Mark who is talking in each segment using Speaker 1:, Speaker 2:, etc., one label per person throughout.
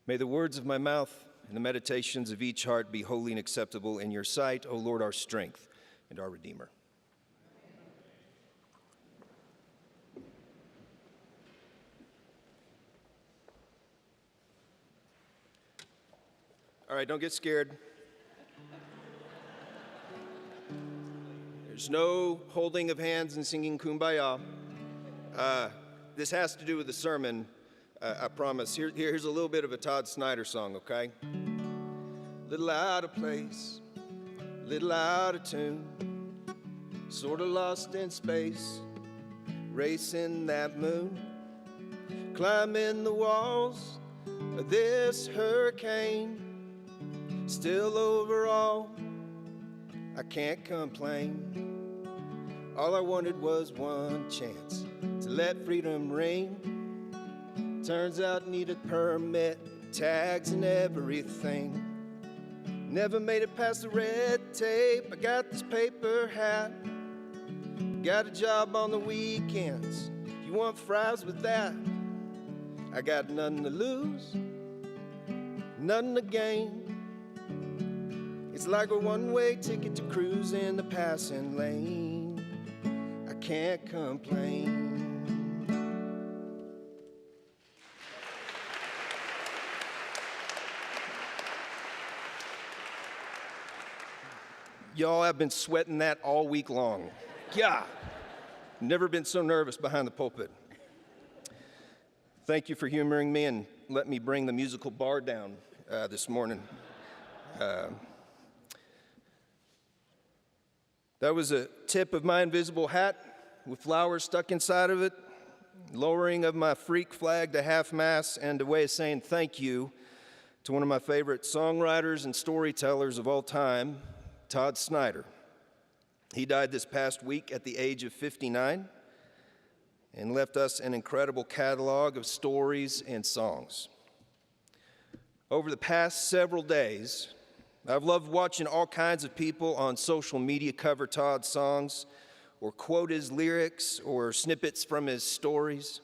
Speaker 1: May the words of my mouth and the meditations of each heart be holy and acceptable in your sight, O Lord, our strength and our Redeemer. All right, don't get scared. There's no holding of hands and singing Kumbaya. This has to do with the sermon, I promise. Here's a little bit of a Todd Snyder song, okay? Little out of place, little out of tune, sort of lost in space, racing that moon, climbing the walls of this hurricane. Still overall, I can't complain. All I wanted was one chance to let freedom ring. Turns out needed permit, tags and everything. Never made it past the red tape. I got this paper hat. Got a job on the weekends. If you want fries with that, I got nothing to lose, nothing to gain. It's like a one-way ticket to cruise in the passing lane. I can't complain. Y'all have been sweating that all week long. Yeah, never been so nervous behind the pulpit. Thank you for humoring me and let me bring the musical bar down this morning. That was a tip of my invisible hat with flowers stuck inside of it, lowering of my freak flag to half-mast, and a way of saying thank you to one of my favorite songwriters and storytellers of all time, Todd Snyder. He died this past week at the age of 59 and left us an incredible catalog of stories and songs. Over the past several days, I've loved watching all kinds of people on social media cover Todd's songs or quote his lyrics or snippets from his stories.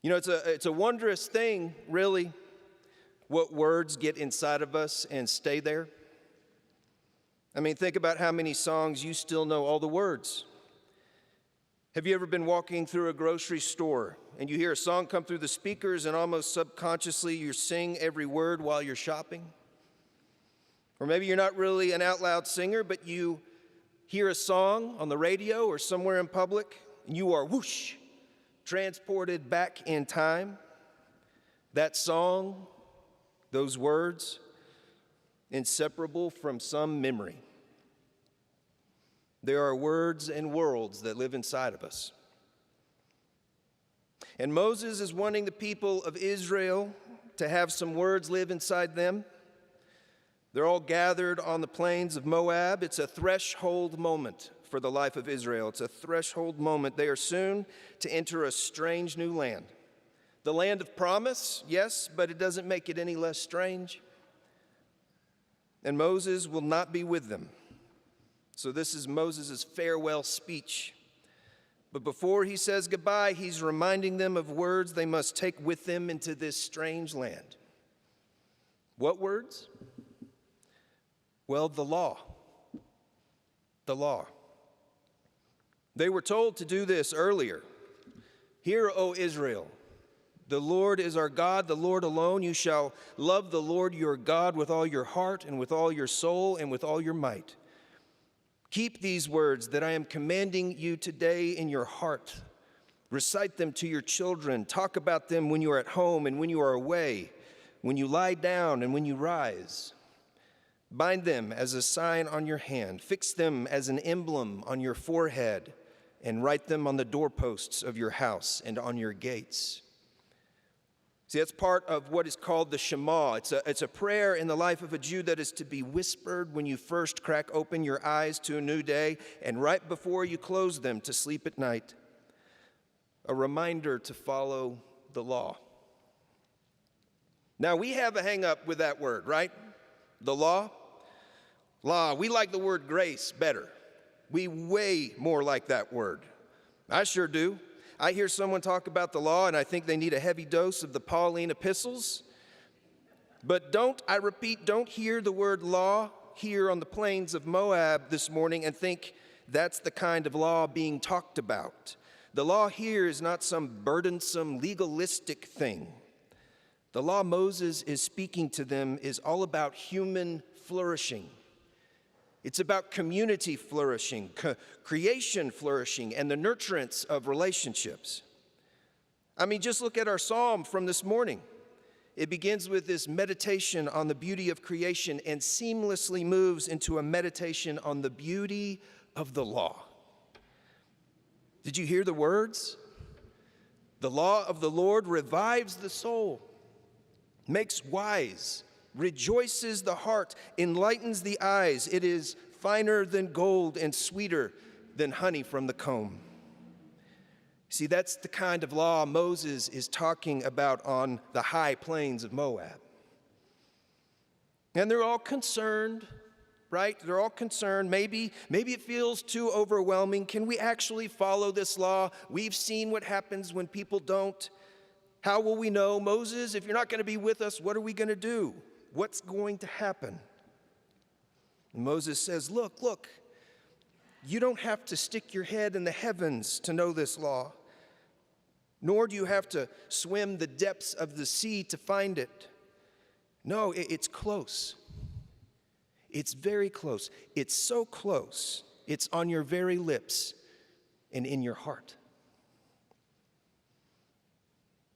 Speaker 1: You know, it's a wondrous thing, really, what words get inside of us and stay there. I mean, think about how many songs you still know all the words. Have you ever been walking through a grocery store and you hear a song come through the speakers and almost subconsciously you sing every word while you're shopping? Or maybe you're not really an out loud singer, but you hear a song on the radio or somewhere in public, and you are whoosh, transported back in time. That song, those words, inseparable from some memory. There are words and worlds that live inside of us. And Moses is wanting the people of Israel to have some words live inside them. They're all gathered on the plains of Moab. It's a threshold moment for the life of Israel. It's a threshold moment. They are soon to enter a strange new land. The land of promise, yes, but it doesn't make it any less strange. And Moses will not be with them. So this is Moses' farewell speech. But before he says goodbye, he's reminding them of words they must take with them into this strange land. What words? Well, the law. The law. They were told to do this earlier. Hear, O Israel, the Lord is our God, the Lord alone. You shall love the Lord your God with all your heart and with all your soul and with all your might. Keep these words that I am commanding you today in your heart. Recite them to your children. Talk about them when you are at home and when you are away, when you lie down and when you rise. Bind them as a sign on your hand. Fix them as an emblem on your forehead, and write them on the doorposts of your house and on your gates. See, that's part of what is called the Shema. It's a prayer in the life of a Jew that is to be whispered when you first crack open your eyes to a new day and right before you close them to sleep at night. A reminder to follow the law. Now, we have a hang up with that word, right? The law. Law. We like the word grace better. We way more like that word. I sure do. I hear someone talk about the law and I think they need a heavy dose of the Pauline epistles. But I repeat, don't hear the word law here on the plains of Moab this morning and think that's the kind of law being talked about. The law here is not some burdensome, legalistic thing. The law Moses is speaking to them is all about human flourishing. It's about community flourishing, creation flourishing, and the nurturance of relationships. I mean, just look at our psalm from this morning. It begins with this meditation on the beauty of creation and seamlessly moves into a meditation on the beauty of the law. Did you hear the words? The law of the Lord revives the soul, makes wise, rejoices the heart, enlightens the eyes. It is finer than gold and sweeter than honey from the comb. See, that's the kind of law Moses is talking about on the high plains of Moab. And they're all concerned, right? They're all concerned. Maybe it feels too overwhelming. Can we actually follow this law? We've seen what happens when people don't. How will we know? Moses, if you're not going to be with us, what are we going to do? What's going to happen? And Moses says, look, you don't have to stick your head in the heavens to know this law, nor do you have to swim the depths of the sea to find it. No, it's close. It's very close. It's so close, it's on your very lips and in your heart.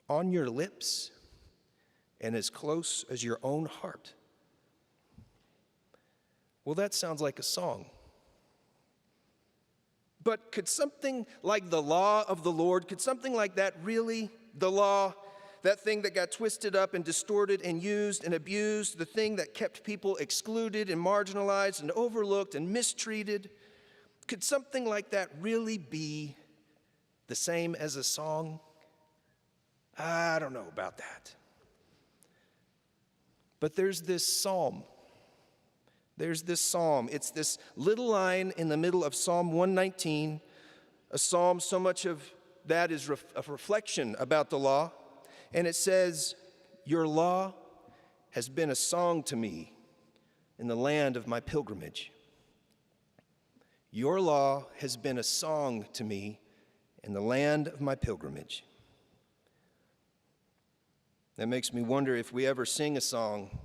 Speaker 1: On your lips and as close as your own heart. Well, that sounds like a song. But could something like the law of the Lord, could something like that really, the law, that thing that got twisted up and distorted and used and abused, the thing that kept people excluded and marginalized and overlooked and mistreated, could something like that really be the same as a song? I don't know about that. But there's this psalm. There's this psalm. It's this little line in the middle of Psalm 119, a psalm, so much of that is a reflection about the law. And it says, your law has been a song to me in the land of my pilgrimage. Your law has been a song to me in the land of my pilgrimage. That makes me wonder if we ever sing a song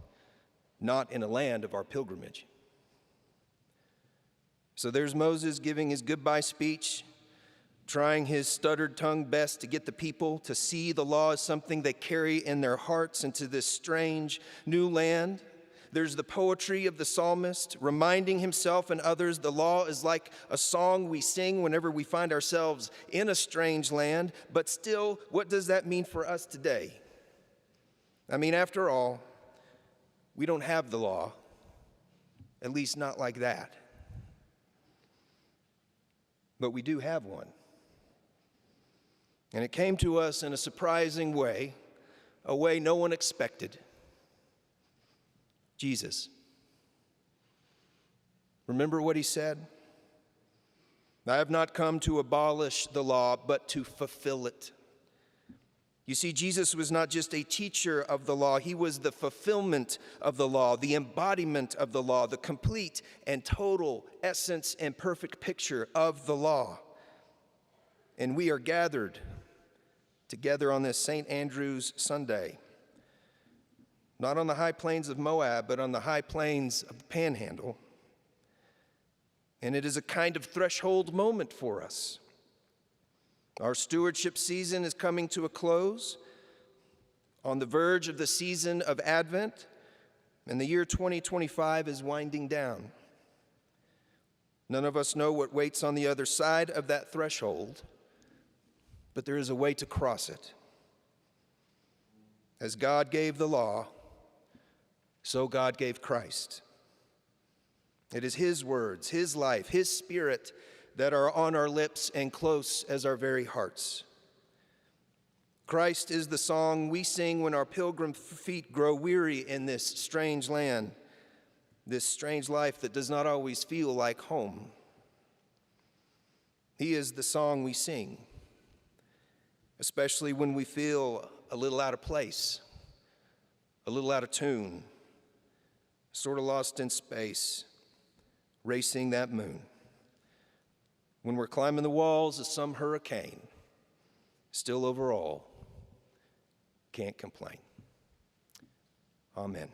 Speaker 1: not in a land of our pilgrimage. So there's Moses giving his goodbye speech, trying his stuttered tongue best to get the people to see the law as something they carry in their hearts into this strange new land. There's the poetry of the psalmist, reminding himself and others the law is like a song we sing whenever we find ourselves in a strange land. But still, what does that mean for us today? I mean, after all, we don't have the law, at least not like that. But we do have one. And it came to us in a surprising way, a way no one expected. Jesus. Remember what he said? I have not come to abolish the law, but to fulfill it. You see, Jesus was not just a teacher of the law, he was the fulfillment of the law, the embodiment of the law, the complete and total essence and perfect picture of the law. And we are gathered together on this St. Andrew's Sunday, not on the high plains of Moab, but on the high plains of the Panhandle. And it is a kind of threshold moment for us. Our stewardship season is coming to a close, on the verge of the season of Advent, and the year 2025 is winding down. None of us know what waits on the other side of that threshold, but there is a way to cross it. As God gave the law, so God gave Christ. It is his words, his life, his spirit that are on our lips and close as our very hearts. Christ is the song we sing when our pilgrim feet grow weary in this strange land, this strange life that does not always feel like home. He is the song we sing, especially when we feel a little out of place, a little out of tune, sort of lost in space, racing that moon. When we're climbing the walls of some hurricane, still overall, can't complain. Amen.